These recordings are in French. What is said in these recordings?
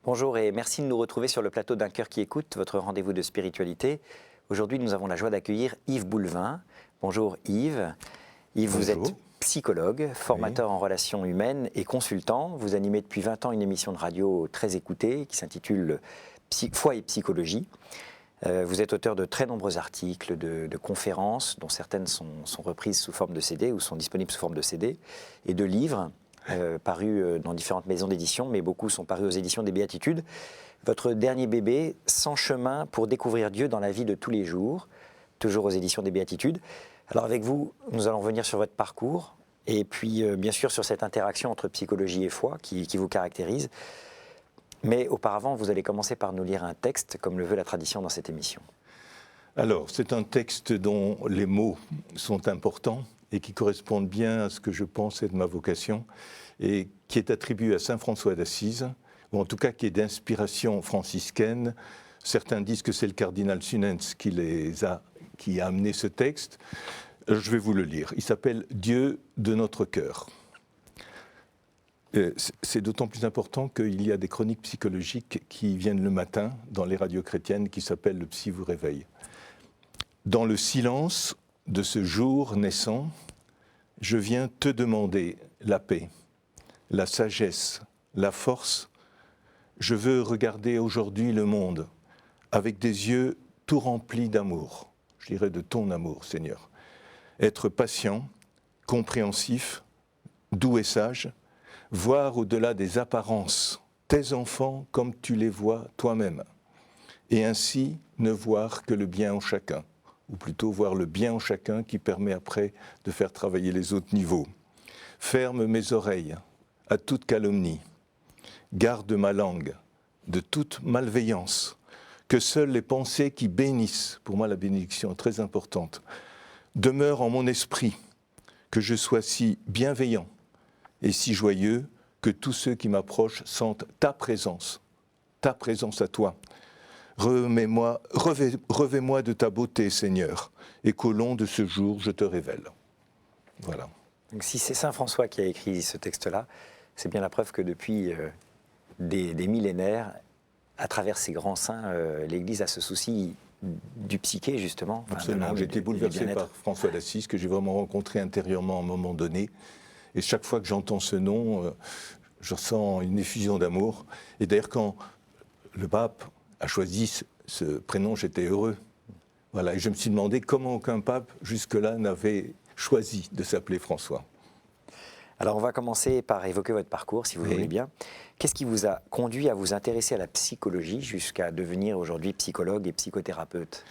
Bonjour et merci de nous retrouver sur le plateau d'Un cœur qui écoute, votre rendez-vous de spiritualité. Aujourd'hui, nous avons la joie d'accueillir Yves Boulevin. Bonjour Yves. Yves, vous êtes psychologue, formateur en relations humaines et consultant. Vous animez depuis 20 ans une émission de radio très écoutée qui s'intitule Foi et psychologie. Vous êtes auteur de très nombreux articles, de conférences, dont certaines sont reprises sous forme de CD ou sont disponibles sous forme de CD, et de livres parus dans différentes maisons d'édition, mais beaucoup sont parus aux éditions des Béatitudes. Votre dernier bébé, 100 chemins pour découvrir Dieu dans la vie de tous les jours, toujours aux éditions des Béatitudes. Alors avec vous, nous allons revenir sur votre parcours, et puis bien sûr sur cette interaction entre psychologie et foi qui vous caractérise. Mais auparavant, vous allez commencer par nous lire un texte, comme le veut la tradition dans cette émission. Alors, c'est un texte dont les mots sont importants et qui correspondent bien à ce que je pense être ma vocation, et qui est attribué à saint François d'Assise, ou en tout cas qui est d'inspiration franciscaine. Certains disent que c'est le cardinal Sunens qui a amené ce texte. Je vais vous le lire. Il s'appelle « Dieu de notre cœur ». C'est d'autant plus important qu'il y a des chroniques psychologiques qui viennent le matin dans les radios chrétiennes qui s'appellent « Le psy vous réveille ». Dans le silence de ce jour naissant, je viens te demander la paix, la sagesse, la force. Je veux regarder aujourd'hui le monde avec des yeux tout remplis d'amour, je dirais de ton amour, Seigneur. Être patient, compréhensif, doux et sage, voir au-delà des apparences tes enfants comme tu les vois toi-même, et ainsi ne voir que le bien en chacun, ou plutôt voir le bien en chacun qui permet après de faire travailler les autres niveaux. Ferme mes oreilles à toute calomnie, garde ma langue de toute malveillance, que seules les pensées qui bénissent, pour moi la bénédiction est très importante, demeurent en mon esprit, que je sois si bienveillant et si joyeux que tous ceux qui m'approchent sentent ta présence à toi. Revêt-moi de ta beauté, Seigneur, et qu'au long de ce jour, je te révèle. Voilà. Donc, si c'est saint François qui a écrit ce texte-là, c'est bien la preuve que depuis des millénaires, à travers ces grands saints, l'Église a ce souci du psyché, justement. Absolument, j'ai été bouleversé par François d'Assise, que j'ai vraiment rencontré intérieurement à un moment donné. Et chaque fois que j'entends ce nom, je ressens une effusion d'amour. Et d'ailleurs, quand le pape a choisi ce prénom, j'étais heureux. Voilà, et je me suis demandé comment aucun pape jusque-là n'avait choisi de s'appeler François. Alors on va commencer par évoquer votre parcours, si vous voulez bien. Qu'est-ce qui vous a conduit à vous intéresser à la psychologie jusqu'à devenir aujourd'hui psychologue et psychothérapeute ?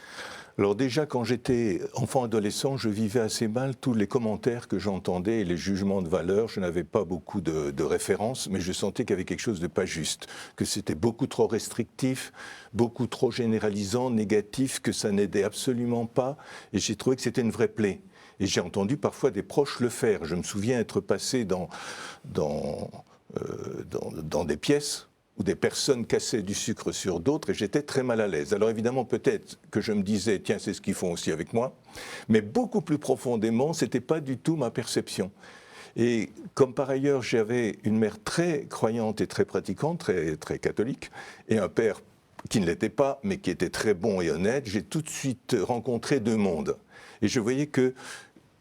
Alors déjà, quand j'étais enfant-adolescent, je vivais assez mal tous les commentaires que j'entendais et les jugements de valeur. Je n'avais pas beaucoup de références, mais je sentais qu'il y avait quelque chose de pas juste, que c'était beaucoup trop restrictif, beaucoup trop généralisant, négatif, que ça n'aidait absolument pas. Et j'ai trouvé que c'était une vraie plaie. Et j'ai entendu parfois des proches le faire. Je me souviens être passé dans des pièces où des personnes cassaient du sucre sur d'autres et j'étais très mal à l'aise. Alors évidemment, peut-être que je me disais, tiens, c'est ce qu'ils font aussi avec moi, mais beaucoup plus profondément, ce n'était pas du tout ma perception. Et comme par ailleurs, j'avais une mère très croyante et très pratiquante, très, très catholique, et un père qui ne l'était pas, mais qui était très bon et honnête, j'ai tout de suite rencontré deux mondes. Et je voyais que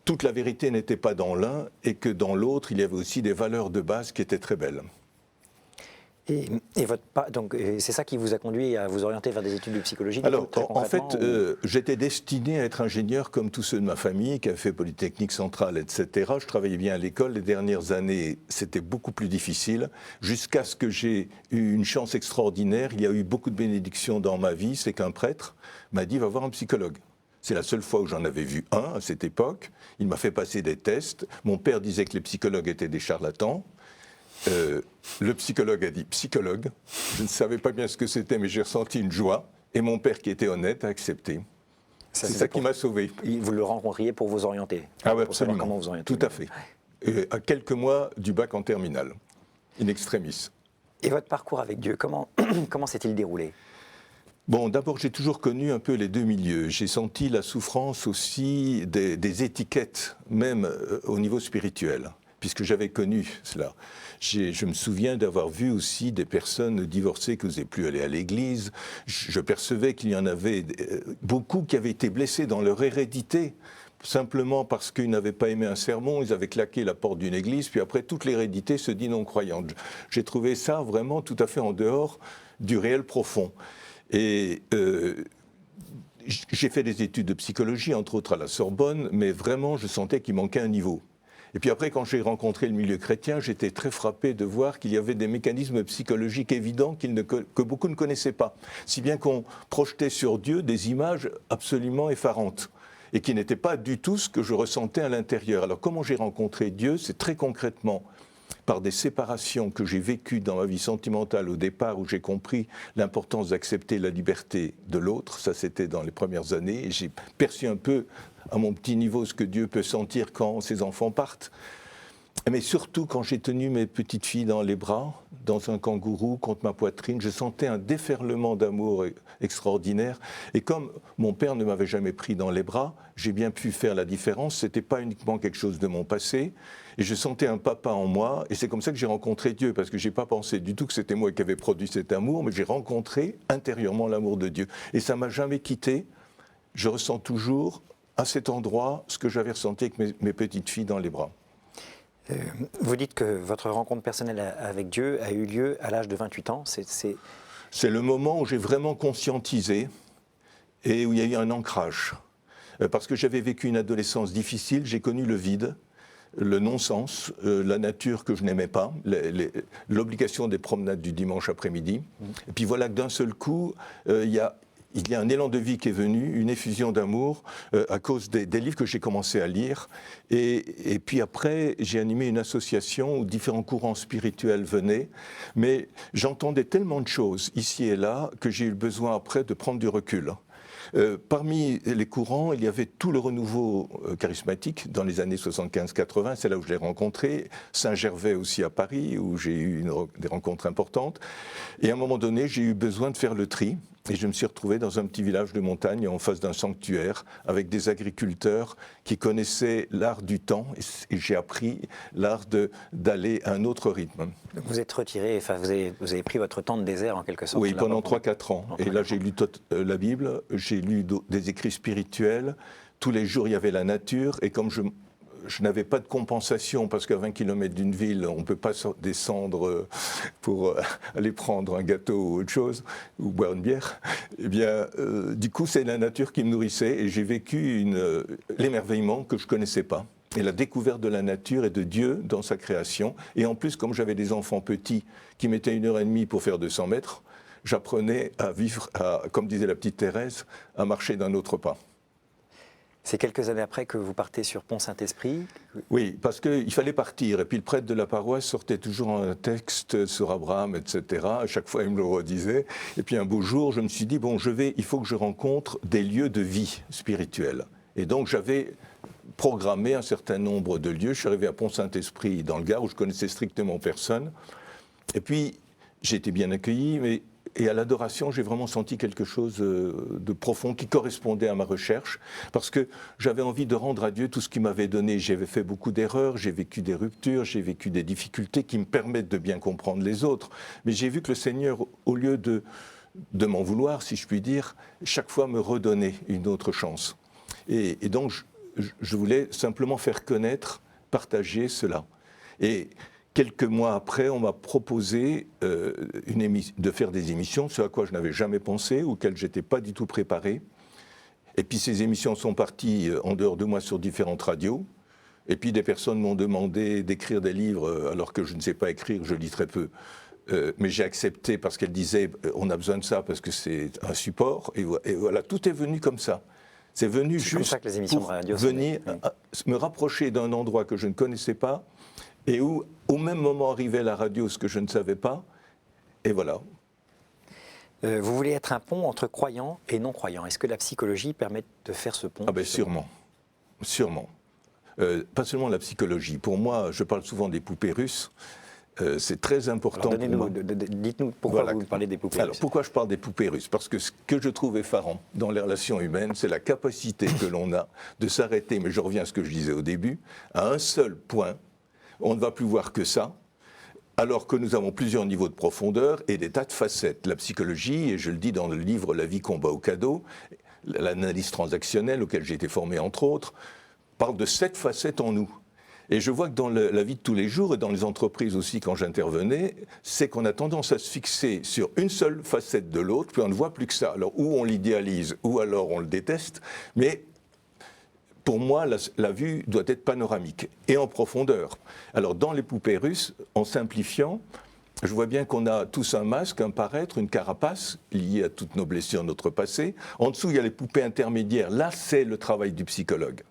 toute la vérité n'était pas dans l'un et que dans l'autre, il y avait aussi des valeurs de base qui étaient très belles. Donc c'est ça qui vous a conduit à vous orienter vers des études de psychologie? Alors, en fait, j'étais destiné à être ingénieur comme tous ceux de ma famille, qui avaient fait Polytechnique Centrale, etc. Je travaillais bien à l'école. Les dernières années, c'était beaucoup plus difficile, jusqu'à ce que j'ai eu une chance extraordinaire. Il y a eu beaucoup de bénédictions dans ma vie. C'est qu'un prêtre m'a dit, va voir un psychologue. C'est la seule fois où j'en avais vu un à cette époque. Il m'a fait passer des tests. Mon père disait que les psychologues étaient des charlatans. Le psychologue a dit psychologue. Je ne savais pas bien ce que c'était, mais j'ai ressenti une joie. Et mon père, qui était honnête, a accepté. C'est ça qui m'a sauvé. Vous le rencontriez pour vous orienter? Ah oui, absolument. Comment vous orienter. Tout à fait. À quelques mois du bac en terminale, in extremis. Et votre parcours avec Dieu, comment s'est-il déroulé? Bon, d'abord, j'ai toujours connu un peu les deux milieux. J'ai senti la souffrance aussi des étiquettes, même au niveau spirituel. puisque j'avais connu cela. Je me souviens d'avoir vu aussi des personnes divorcées qui n'osaient plus aller à l'église. Je percevais qu'il y en avait beaucoup qui avaient été blessés dans leur hérédité, simplement parce qu'ils n'avaient pas aimé un sermon, ils avaient claqué la porte d'une église, puis après toute l'hérédité se dit non-croyante. J'ai trouvé ça vraiment tout à fait en dehors du réel profond. Et j'ai fait des études de psychologie, entre autres à la Sorbonne, mais vraiment je sentais qu'il manquait un niveau. Et puis après, quand j'ai rencontré le milieu chrétien, j'étais très frappé de voir qu'il y avait des mécanismes psychologiques évidents que beaucoup ne connaissaient pas. Si bien qu'on projetait sur Dieu des images absolument effarantes et qui n'étaient pas du tout ce que je ressentais à l'intérieur. Alors comment j'ai rencontré Dieu? C'est très concrètement par des séparations que j'ai vécues dans ma vie sentimentale au départ, où j'ai compris l'importance d'accepter la liberté de l'autre. Ça, c'était dans les premières années. Et j'ai perçu un peu, à mon petit niveau, ce que Dieu peut sentir quand ses enfants partent. Mais surtout, quand j'ai tenu mes petites filles dans les bras, dans un kangourou contre ma poitrine, je sentais un déferlement d'amour extraordinaire. Et comme mon père ne m'avait jamais pris dans les bras, j'ai bien pu faire la différence. Ce n'était pas uniquement quelque chose de mon passé. Et je sentais un papa en moi. Et c'est comme ça que j'ai rencontré Dieu, parce que je n'ai pas pensé du tout que c'était moi qui avais produit cet amour, mais j'ai rencontré intérieurement l'amour de Dieu. Et ça ne m'a jamais quitté. Je ressens toujours, à cet endroit, ce que j'avais ressenti avec mes petites filles dans les bras. Vous dites que votre rencontre personnelle avec Dieu a eu lieu à l'âge de 28 ans. C'est le moment où j'ai vraiment conscientisé et où il y a eu un ancrage. Parce que j'avais vécu une adolescence difficile, j'ai connu le vide, le non-sens, la nature que je n'aimais pas, l'obligation des promenades du dimanche après-midi. Et puis voilà que d'un seul coup, il y a un élan de vie qui est venu, une effusion d'amour à cause des livres que j'ai commencé à lire. Et puis après, j'ai animé une association où différents courants spirituels venaient. Mais j'entendais tellement de choses ici et là que j'ai eu besoin après de prendre du recul. Parmi les courants, il y avait tout le renouveau charismatique dans les années 75-80, c'est là où je l'ai rencontré, Saint-Gervais aussi à Paris, où j'ai eu des rencontres importantes. Et à un moment donné, j'ai eu besoin de faire le tri. Et je me suis retrouvé dans un petit village de montagne en face d'un sanctuaire avec des agriculteurs qui connaissaient l'art du temps. Et j'ai appris l'art d'aller à un autre rythme. Vous êtes retiré, enfin vous avez pris votre temps de désert en quelque sorte. Oui, pendant 3-4 ans. Et là, j'ai lu la Bible, j'ai lu des écrits spirituels. Tous les jours, il y avait la nature. Et comme je n'avais pas de compensation, parce qu'à 20 km d'une ville, on ne peut pas descendre pour aller prendre un gâteau ou autre chose, ou boire une bière. Eh bien, du coup, c'est la nature qui me nourrissait et j'ai vécu l'émerveillement que je ne connaissais pas. Et la découverte de la nature et de Dieu dans sa création. Et en plus, comme j'avais des enfants petits qui mettaient 1h30 pour faire 200 mètres, j'apprenais à vivre, comme disait la petite Thérèse, à marcher d'un autre pas. C'est quelques années après que vous partez sur Pont-Saint-Esprit? Oui, parce qu'il fallait partir. Et puis le prêtre de la paroisse sortait toujours un texte sur Abraham, etc. À chaque fois, il me le redisait. Et puis un beau jour, je me suis dit, il faut que je rencontre des lieux de vie spirituelle. Et donc j'avais programmé un certain nombre de lieux. Je suis arrivé à Pont-Saint-Esprit, dans le Gard, où je connaissais strictement personne. Et puis, j'ai été bien accueilli, et à l'adoration, j'ai vraiment senti quelque chose de profond qui correspondait à ma recherche, parce que j'avais envie de rendre à Dieu tout ce qu'il m'avait donné. J'avais fait beaucoup d'erreurs, j'ai vécu des ruptures, j'ai vécu des difficultés qui me permettent de bien comprendre les autres. Mais j'ai vu que le Seigneur, au lieu de m'en vouloir, si je puis dire, chaque fois me redonnait une autre chance. Et donc, je voulais simplement faire connaître, partager cela. Et quelques mois après, on m'a proposé de faire des émissions, ce à quoi je n'avais jamais pensé, auxquelles je n'étais pas du tout préparé. Et puis ces émissions sont parties en dehors de moi sur différentes radios. Et puis des personnes m'ont demandé d'écrire des livres, alors que je ne sais pas écrire, je lis très peu. Mais j'ai accepté parce qu'elles disaient on a besoin de ça parce que c'est un support. Et voilà, tout est venu comme ça. C'est venu juste pour venir me rapprocher d'un endroit que je ne connaissais pas et où, au même moment, arrivait la radio, ce que je ne savais pas. Et voilà. Vous voulez être un pont entre croyants et non-croyants. Est-ce que la psychologie permet de faire ce pont? Ah ben sûrement. Sûrement. Pas seulement la psychologie. Pour moi, je parle souvent des poupées russes. C'est très important. Dites-nous pourquoi vous parlez des poupées russes. Alors, pourquoi je parle des poupées russes? Parce que ce que je trouve effarant dans les relations humaines, c'est la capacité que l'on a de s'arrêter, mais je reviens à ce que je disais au début, à un seul point on ne va plus voir que ça, alors que nous avons plusieurs niveaux de profondeur et des tas de facettes. La psychologie, et je le dis dans le livre « La vie, combat au cadeau », l'analyse transactionnelle, auquel j'ai été formé entre autres, parle de 7 facettes en nous. Et je vois que dans la vie de tous les jours, et dans les entreprises aussi quand j'intervenais, c'est qu'on a tendance à se fixer sur une seule facette de l'autre, puis on ne voit plus que ça. Alors, ou on l'idéalise, ou alors on le déteste, mais pour moi, la vue doit être panoramique et en profondeur. Alors, dans les poupées russes, en simplifiant, je vois bien qu'on a tous un masque, un paraître, une carapace liée à toutes nos blessures, notre passé. En dessous, il y a les poupées intermédiaires. Là, c'est le travail du psychologue,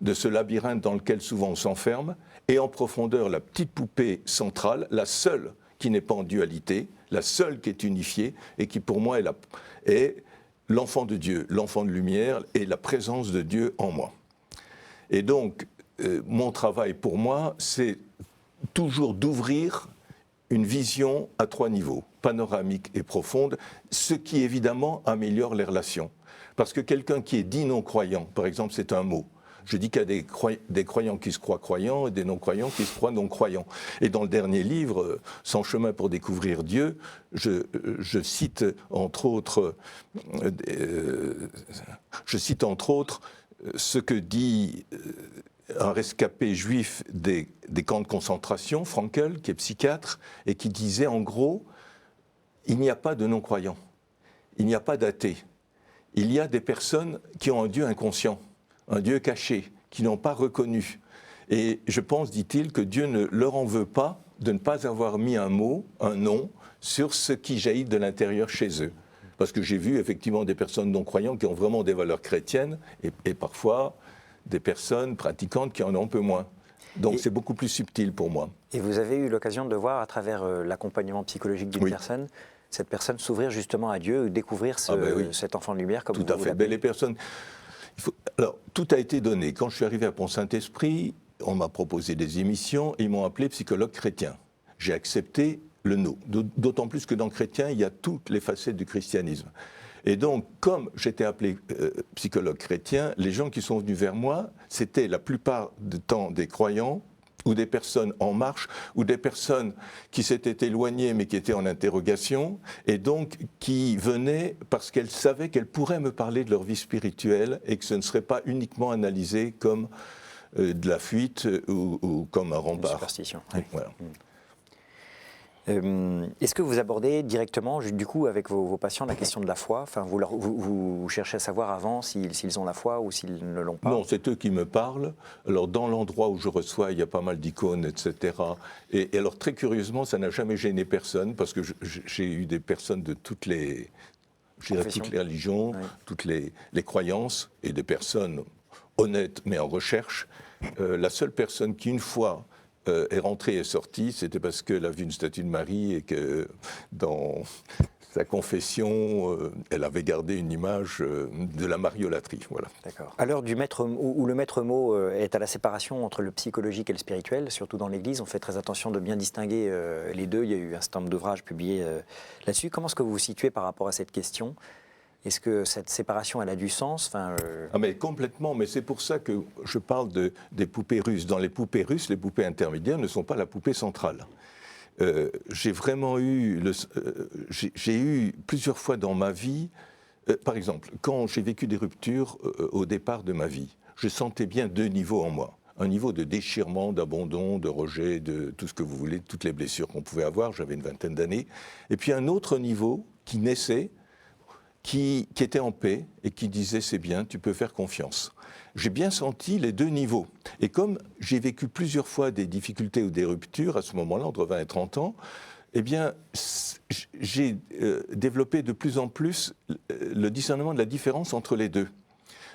de ce labyrinthe dans lequel souvent on s'enferme, et en profondeur, la petite poupée centrale, la seule qui n'est pas en dualité, la seule qui est unifiée, et qui pour moi est l'enfant de Dieu, l'enfant de lumière, et la présence de Dieu en moi. Et donc, mon travail pour moi, c'est toujours d'ouvrir une vision à 3 niveaux, panoramique et profonde, ce qui évidemment améliore les relations. Parce que quelqu'un qui est dit non-croyant, par exemple, c'est un mot. Je dis qu'il y a des croyants qui se croient croyants et des non-croyants qui se croient non-croyants. Et dans le dernier livre, Sans chemin pour découvrir Dieu, je cite entre autres ce que dit un rescapé juif des camps de concentration, Frankel, qui est psychiatre, et qui disait en gros, il n'y a pas de non-croyants, il n'y a pas d'athées, il y a des personnes qui ont un Dieu inconscient, un Dieu caché, qui n'ont pas reconnu. Et je pense, dit-il, que Dieu ne leur en veut pas de ne pas avoir mis un mot, un nom, sur ce qui jaillit de l'intérieur chez eux. Parce que j'ai vu effectivement des personnes non-croyantes qui ont vraiment des valeurs chrétiennes, et parfois des personnes pratiquantes qui en ont un peu moins. Donc c'est beaucoup plus subtil pour moi. Et vous avez eu l'occasion de voir à travers l'accompagnement psychologique d'une personne, cette personne s'ouvrir justement à Dieu, découvrir cet enfant de lumière comme tout à fait. Ben, les personnes... Alors, tout a été donné. Quand je suis arrivé à Pont-Saint-Esprit, on m'a proposé des émissions et ils m'ont appelé psychologue chrétien. J'ai accepté le no. D'autant plus que dans chrétien, il y a toutes les facettes du christianisme. Et donc, comme j'étais appelé psychologue chrétien, les gens qui sont venus vers moi, c'était la plupart du temps des croyants ou des personnes en marche, ou des personnes qui s'étaient éloignées mais qui étaient en interrogation, et donc qui venaient parce qu'elles savaient qu'elles pourraient me parler de leur vie spirituelle et que ce ne serait pas uniquement analysé comme de la fuite ou comme un rempart. Une superstition. Voilà. Est-ce que vous abordez directement, du coup, avec vos patients, la question de la foi? Enfin, vous cherchez à savoir avant s'ils ont la foi ou s'ils ne l'ont pas? Non, c'est eux qui me parlent. Alors, dans l'endroit où je reçois, il y a pas mal d'icônes, etc. Et alors, très curieusement, ça n'a jamais gêné personne, parce que j'ai eu des personnes de toutes les religions, toutes les croyances, et des personnes honnêtes, mais en recherche. La seule personne qui, une fois, est rentrée et sortie, c'était parce qu'elle a vu une statue de Marie et que dans sa confession, elle avait gardé une image de la mariolâtrie. Voilà. D'accord. À l'heure où le maître mot est à la séparation entre le psychologique et le spirituel, surtout dans l'Église, on fait très attention de bien distinguer les deux. Il y a eu un certain nombre d'ouvrages publiés là-dessus. Comment est-ce que vous vous situez par rapport à cette question ? Est-ce que cette séparation, elle a du sens? Mais complètement, mais c'est pour ça que je parle des poupées russes. Dans les poupées russes, les poupées intermédiaires ne sont pas la poupée centrale. J'ai vraiment eu, j'ai eu plusieurs fois dans ma vie, par exemple, quand j'ai vécu des ruptures au départ de ma vie, je sentais bien 2 niveaux en moi. Un niveau de déchirement, d'abandon, de rejet, de tout ce que vous voulez, toutes les blessures qu'on pouvait avoir, j'avais une vingtaine d'années. Et puis un autre niveau qui naissait, qui était en paix et qui disait « c'est bien, tu peux faire confiance ». J'ai bien senti les 2 niveaux. Et comme j'ai vécu plusieurs fois des difficultés ou des ruptures à ce moment-là, entre 20 et 30 ans, eh bien, j'ai développé de plus en plus le discernement de la différence entre les deux.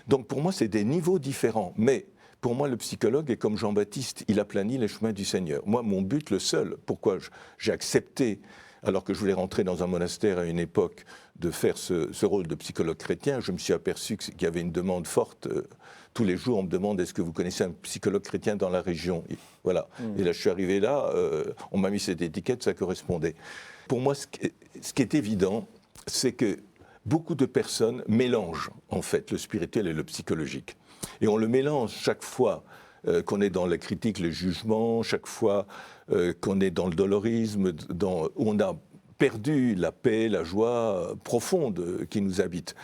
Donc pour moi, c'est des niveaux différents. Mais pour moi, le psychologue est comme Jean-Baptiste, il aplanit les chemins du Seigneur. Moi, mon but, le seul, pourquoi j'ai accepté, alors que je voulais rentrer dans un monastère à une époque, de faire ce rôle de psychologue chrétien, je me suis aperçu qu'il y avait une demande forte. Tous les jours, on me demande « est-ce que vous connaissez un psychologue chrétien dans la région ?» Voilà. Et là, je suis arrivé là, on m'a mis cette étiquette, ça correspondait. Pour moi, ce qui est évident, c'est que beaucoup de personnes mélangent, en fait, le spirituel et le psychologique. Et on le mélange chaque fois qu'on est dans la critique, le jugement, chaque fois qu'on est dans le dolorisme, où on a perdu la paix, la joie profonde qui nous habite.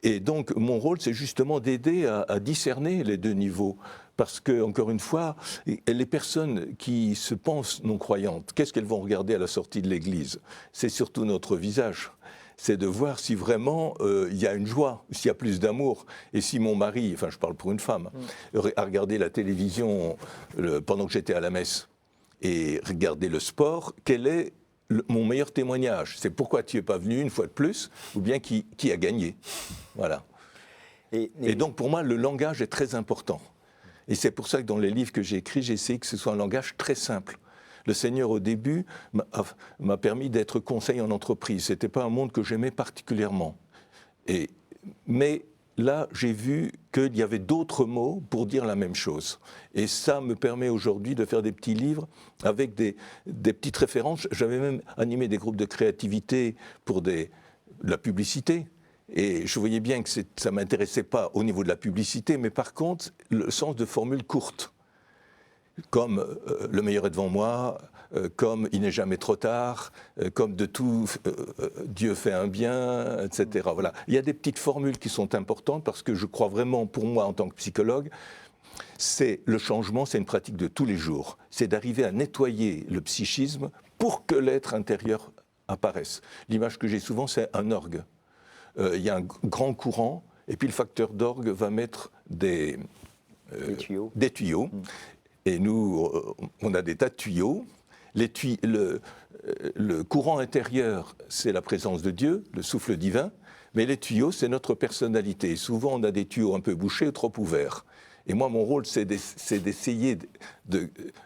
Et donc, mon rôle, c'est justement d'aider à discerner les deux niveaux. Parce que, encore une fois, les personnes qui se pensent non-croyantes, qu'est-ce qu'elles vont regarder à la sortie de l'église? C'est surtout notre visage. C'est de voir si vraiment il y a une joie, s'il y a plus d'amour. Et si mon mari, enfin je parle pour une femme, a regardé la télévision pendant que j'étais à la messe et regardé le sport, quel est mon meilleur témoignage? C'est pourquoi tu n'es pas venu une fois de plus, ou bien qui a gagné. Voilà. Et donc pour moi, le langage est très important. Et c'est pour ça que dans les livres que j'ai écrits, j'ai essayé que ce soit un langage très simple. Le Seigneur, au début, m'a permis d'être conseiller en entreprise. Ce n'était pas un monde que j'aimais particulièrement. Mais là, j'ai vu qu'il y avait d'autres mots pour dire la même chose. Et ça me permet aujourd'hui de faire des petits livres avec des petites références. J'avais même animé des groupes de créativité pour de la publicité. Et je voyais bien que ça ne m'intéressait pas au niveau de la publicité, mais par contre, le sens de formules courtes, comme le meilleur est devant moi, comme il n'est jamais trop tard, comme de tout Dieu fait un bien, etc. Voilà. Il y a des petites formules qui sont importantes parce que je crois vraiment, pour moi en tant que psychologue, le changement, c'est une pratique de tous les jours. C'est d'arriver à nettoyer le psychisme pour que l'être intérieur apparaisse. L'image que j'ai souvent, c'est un orgue. Il y a un grand courant, et puis le facteur d'orgue va mettre des tuyaux. Et nous, on a des tas de tuyaux. Le courant intérieur, c'est la présence de Dieu, le souffle divin, mais les tuyaux, c'est notre personnalité. Et souvent, on a des tuyaux un peu bouchés ou trop ouverts. Et moi, mon rôle, c'est d'essayer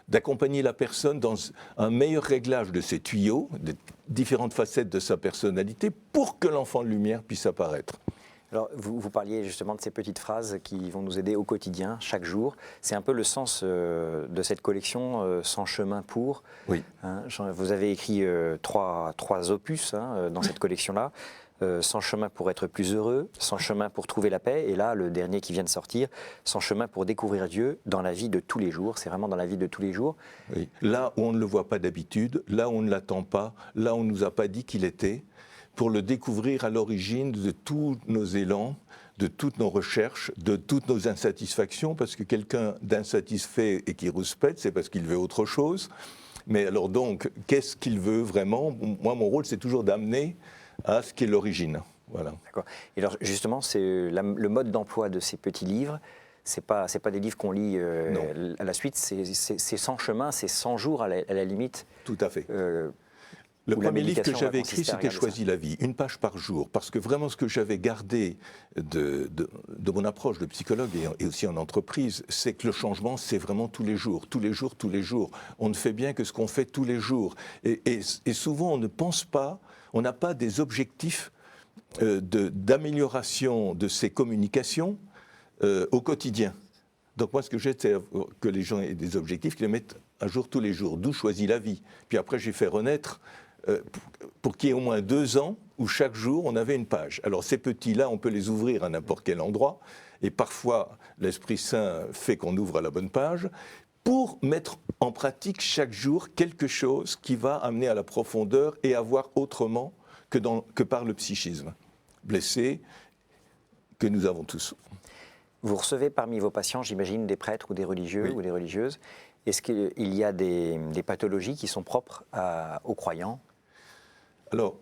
d'accompagner la personne dans un meilleur réglage de ses tuyaux, des différentes facettes de sa personnalité, pour que l'enfant de lumière puisse apparaître. Alors, vous parliez justement de ces petites phrases qui vont nous aider au quotidien, chaque jour. C'est un peu le sens de cette collection, Sans chemin pour. Oui. Hein, vous avez écrit trois opus dans cette collection-là. Sans chemin pour être plus heureux, sans chemin pour trouver la paix, et là, le dernier qui vient de sortir, sans chemin pour découvrir Dieu dans la vie de tous les jours. C'est vraiment dans la vie de tous les jours. Oui. Là où on ne le voit pas d'habitude, là où on ne l'attend pas, là où on ne nous a pas dit qu'il était, pour le découvrir à l'origine de tous nos élans, de toutes nos recherches, de toutes nos insatisfactions, parce que quelqu'un d'insatisfait et qui rouspète, c'est parce qu'il veut autre chose. Mais alors donc, qu'est-ce qu'il veut vraiment? Moi, mon rôle, c'est toujours d'amener à ce qui est l'origine. Voilà. D'accord. Et alors justement, c'est le mode d'emploi de ces petits livres. C'est pas des livres qu'on lit à la suite. C'est 100 chemins, c'est 100 jours à la limite. Tout à fait. Le premier livre que j'avais écrit, c'était Choisis la vie, une page par jour, parce que vraiment ce que j'avais gardé de mon approche de psychologue et aussi en entreprise, c'est que le changement, c'est vraiment tous les jours, tous les jours, tous les jours. On ne fait bien que ce qu'on fait tous les jours. Et souvent, on ne pense pas, on n'a pas des objectifs d'amélioration de ces communications au quotidien. Donc moi, ce que j'ai, c'est que les gens aient des objectifs, qu'ils les mettent à jour tous les jours, d'où Choisis la vie. Puis après, j'ai fait renaître pour qu'il y ait au moins 2 ans où chaque jour, on avait une page. Alors ces petits-là, on peut les ouvrir à n'importe quel endroit, et parfois, l'Esprit Saint fait qu'on ouvre à la bonne page, pour mettre en pratique chaque jour quelque chose qui va amener à la profondeur et à voir autrement que par le psychisme blessé que nous avons tous. Vous recevez parmi vos patients, j'imagine, des prêtres ou des religieux ou des religieuses. Est-ce qu'il y a des pathologies qui sont propres aux croyants? Alors,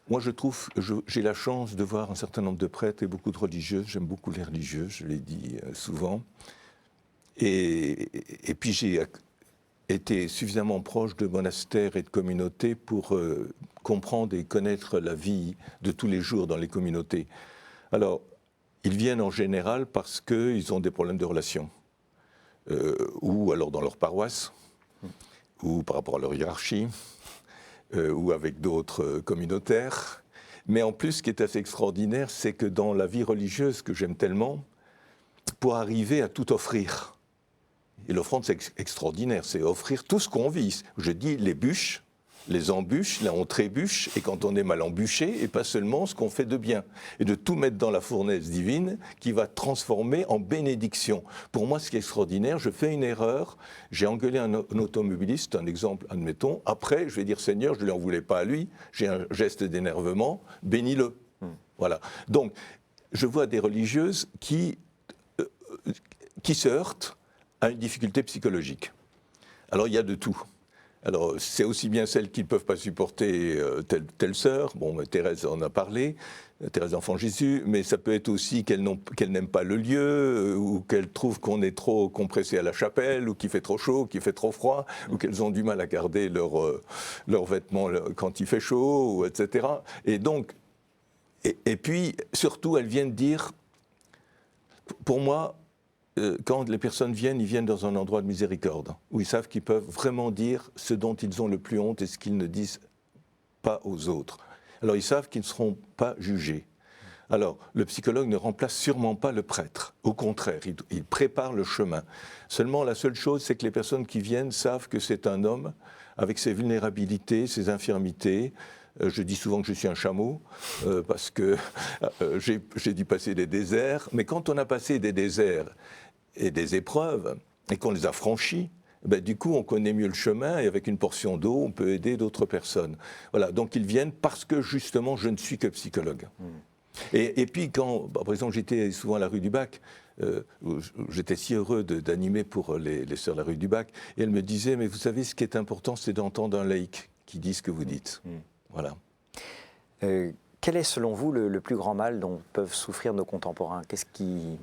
moi je trouve, j'ai la chance de voir un certain nombre de prêtres et beaucoup de religieuses. J'aime beaucoup les religieuses, je l'ai dit souvent. Et puis j'ai été suffisamment proche de monastères et de communautés pour comprendre et connaître la vie de tous les jours dans les communautés. Alors, ils viennent en général parce qu'ils ont des problèmes de relations, ou alors dans leur paroisse, ou par rapport à leur hiérarchie, ou avec d'autres communautaires. Mais en plus, ce qui est assez extraordinaire, c'est que dans la vie religieuse que j'aime tellement, pour arriver à tout offrir, et l'offrande c'est extraordinaire, c'est offrir tout ce qu'on vit. Je dis les bûches, les embûches, là on trébuche, et quand on est mal embûché, et pas seulement ce qu'on fait de bien, et de tout mettre dans la fournaise divine qui va transformer en bénédiction. Pour moi, ce qui est extraordinaire, je fais une erreur, j'ai engueulé un automobiliste, un exemple, admettons, après je vais dire Seigneur, je ne lui en voulais pas à lui, j'ai un geste d'énervement, bénis-le. Voilà. Donc, je vois des religieuses qui se heurtent à une difficulté psychologique. Alors, il y a de tout. Alors, c'est aussi bien celles qui ne peuvent pas supporter telle sœur, bon, Thérèse en a parlé, Thérèse d'Enfant Jésus, mais ça peut être aussi qu'elle n'aime pas le lieu, ou qu'elle trouve qu'on est trop compressé à la chapelle, ou qu'il fait trop chaud, qu'il fait trop froid, ou qu'elles ont du mal à garder leurs vêtements quand il fait chaud, etc. Et donc, et puis, surtout, elles viennent dire, pour moi, quand les personnes viennent, ils viennent dans un endroit de miséricorde, où ils savent qu'ils peuvent vraiment dire ce dont ils ont le plus honte et ce qu'ils ne disent pas aux autres. Alors ils savent qu'ils ne seront pas jugés. Alors le psychologue ne remplace sûrement pas le prêtre. Au contraire, il prépare le chemin. Seulement la seule chose, c'est que les personnes qui viennent savent que c'est un homme avec ses vulnérabilités, ses infirmités. Je dis souvent que je suis un chameau, parce que j'ai dû passer des déserts. Mais quand on a passé des déserts et des épreuves, et qu'on les a franchis, ben, du coup, on connaît mieux le chemin, et avec une portion d'eau, on peut aider d'autres personnes. Voilà, donc ils viennent parce que, justement, je ne suis que psychologue. Et puis, quand, par exemple, j'étais souvent à la rue du Bac, j'étais si heureux d'animer pour les sœurs de la rue du Bac, et elles me disaient, mais vous savez, ce qui est important, c'est d'entendre un laïc qui dit ce que vous dites. Voilà. Quel est, selon vous, le plus grand mal dont peuvent souffrir nos contemporains? Qu'est-ce qui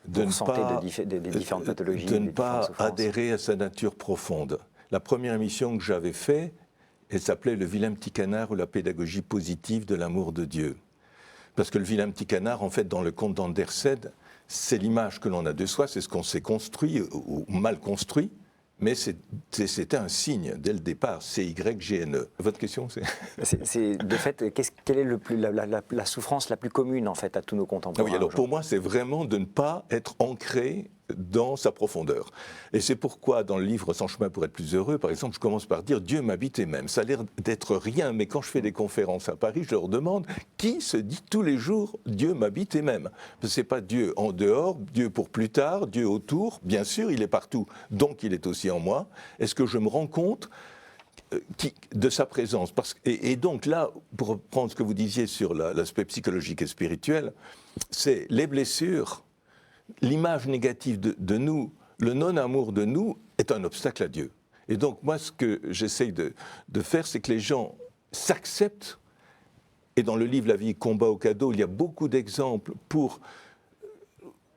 vous ressentez des différentes pathologies? De ne pas adhérer à sa nature profonde. La première émission que j'avais faite, elle s'appelait « Le vilain petit canard ou la pédagogie positive de l'amour de Dieu ». Parce que le vilain petit canard, en fait, dans le conte d'Andersen, c'est l'image que l'on a de soi, c'est ce qu'on s'est construit ou mal construit. Mais c'était un signe dès le départ, CYGNE. Votre question, c'est de fait, quelle est la souffrance la plus commune en fait à tous nos contemporains? Oui, alors pour moi, c'est vraiment de ne pas être ancré dans sa profondeur. Et c'est pourquoi, dans le livre Sans chemin pour être plus heureux, par exemple, je commence par dire Dieu m'habite et m'aime. Ça a l'air d'être rien, mais quand je fais des conférences à Paris, je leur demande qui se dit tous les jours Dieu m'habite et m'aime. Ce n'est pas Dieu en dehors, Dieu pour plus tard, Dieu autour. Bien sûr, il est partout, donc il est aussi en moi. Est-ce que je me rends compte de sa présence? Et donc là, pour reprendre ce que vous disiez sur l'aspect psychologique et spirituel, c'est les blessures. L'image négative de nous, le non-amour de nous, est un obstacle à Dieu. Et donc moi, ce que j'essaye de faire, c'est que les gens s'acceptent. Et dans le livre La vie, combat au cadeau, il y a beaucoup d'exemples pour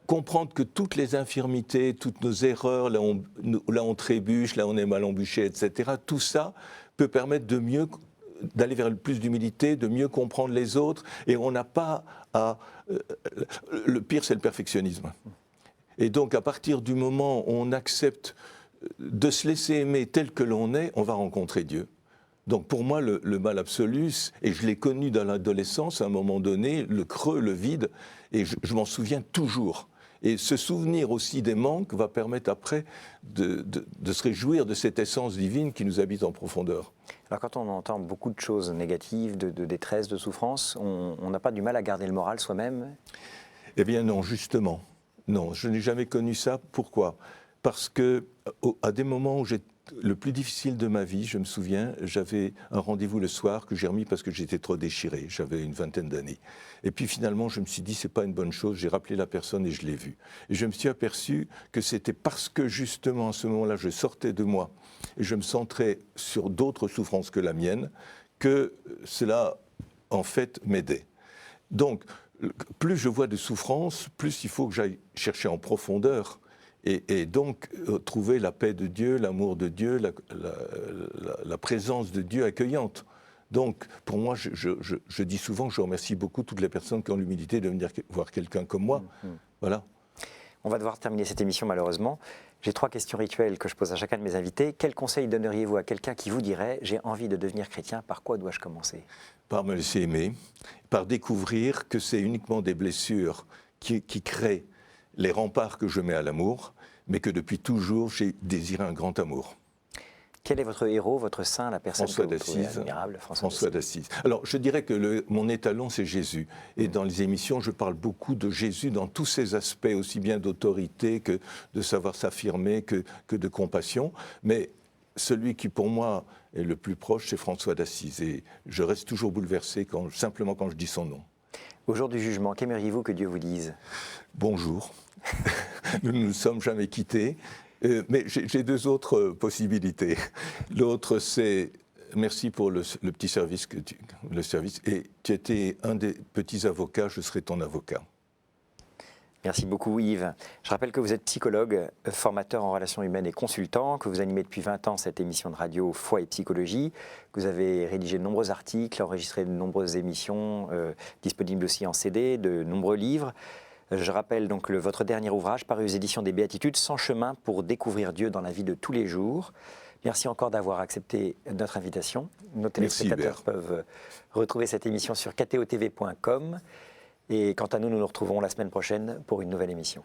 comprendre que toutes les infirmités, toutes nos erreurs, là on trébuche, là on est mal embûché, etc., tout ça peut permettre d'aller vers plus d'humilité, de mieux comprendre les autres, et on n'a pas à... le pire, c'est le perfectionnisme. Et donc, à partir du moment où on accepte de se laisser aimer tel que l'on est, on va rencontrer Dieu. Donc, pour moi, le mal absolu, et je l'ai connu dans l'adolescence, à un moment donné, le creux, le vide, et je m'en souviens toujours. Et ce souvenir aussi des manques va permettre après de se réjouir de cette essence divine qui nous habite en profondeur. Alors quand on entend beaucoup de choses négatives, de détresse, de souffrance, on n'a pas du mal à garder le moral soi-même? Eh bien non, justement. Non, je n'ai jamais connu ça. Pourquoi? Parce qu'à des moments où le plus difficile de ma vie, je me souviens, j'avais un rendez-vous le soir que j'ai remis parce que j'étais trop déchiré, j'avais une vingtaine d'années. Et puis finalement, je me suis dit, c'est pas une bonne chose, j'ai rappelé la personne et je l'ai vue. Et je me suis aperçu que c'était parce que justement à ce moment-là, je sortais de moi et je me centrais sur d'autres souffrances que la mienne, que cela, en fait, m'aidait. Donc, plus je vois de souffrances, plus il faut que j'aille chercher en profondeur. Et donc, trouver la paix de Dieu, l'amour de Dieu, la présence de Dieu accueillante. Donc, pour moi, je dis souvent que je remercie beaucoup toutes les personnes qui ont l'humilité de venir voir quelqu'un comme moi. Voilà. On va devoir terminer cette émission, malheureusement. J'ai 3 questions rituelles que je pose à chacun de mes invités. Quel conseil donneriez-vous à quelqu'un qui vous dirait « J'ai envie de devenir chrétien, par quoi dois-je commencer ?» Par me laisser aimer, par découvrir que c'est uniquement des blessures qui créent les remparts que je mets à l'amour, mais que depuis toujours, j'ai désiré un grand amour. Quel est votre héros, votre saint, la personne François que vous trouvez d'Assise. admirable? François d'Assise. Alors, je dirais que mon étalon, c'est Jésus. Et dans les émissions, je parle beaucoup de Jésus dans tous ses aspects, aussi bien d'autorité que de savoir s'affirmer, que de compassion. Mais celui qui, pour moi, est le plus proche, c'est François d'Assise. Et je reste toujours bouleversé simplement quand je dis son nom. Au jour du jugement, qu'aimeriez-vous que Dieu vous dise? Bonjour. Nous ne nous sommes jamais quittés. Mais j'ai deux autres possibilités. L'autre, c'est merci pour le petit service le service. Et tu étais un des petits avocats, je serai ton avocat. Merci beaucoup Yves. Je rappelle que vous êtes psychologue, formateur en relations humaines et consultant, que vous animez depuis 20 ans cette émission de radio Foi et Psychologie, que vous avez rédigé de nombreux articles, enregistré de nombreuses émissions, disponibles aussi en CD, de nombreux livres. Je rappelle donc votre dernier ouvrage paru aux éditions des Béatitudes, 100 chemins pour découvrir Dieu dans la vie de tous les jours. Merci encore d'avoir accepté notre invitation. Nos téléspectateurs peuvent retrouver cette émission sur ktotv.com. Et quant à nous, nous nous retrouverons la semaine prochaine pour une nouvelle émission.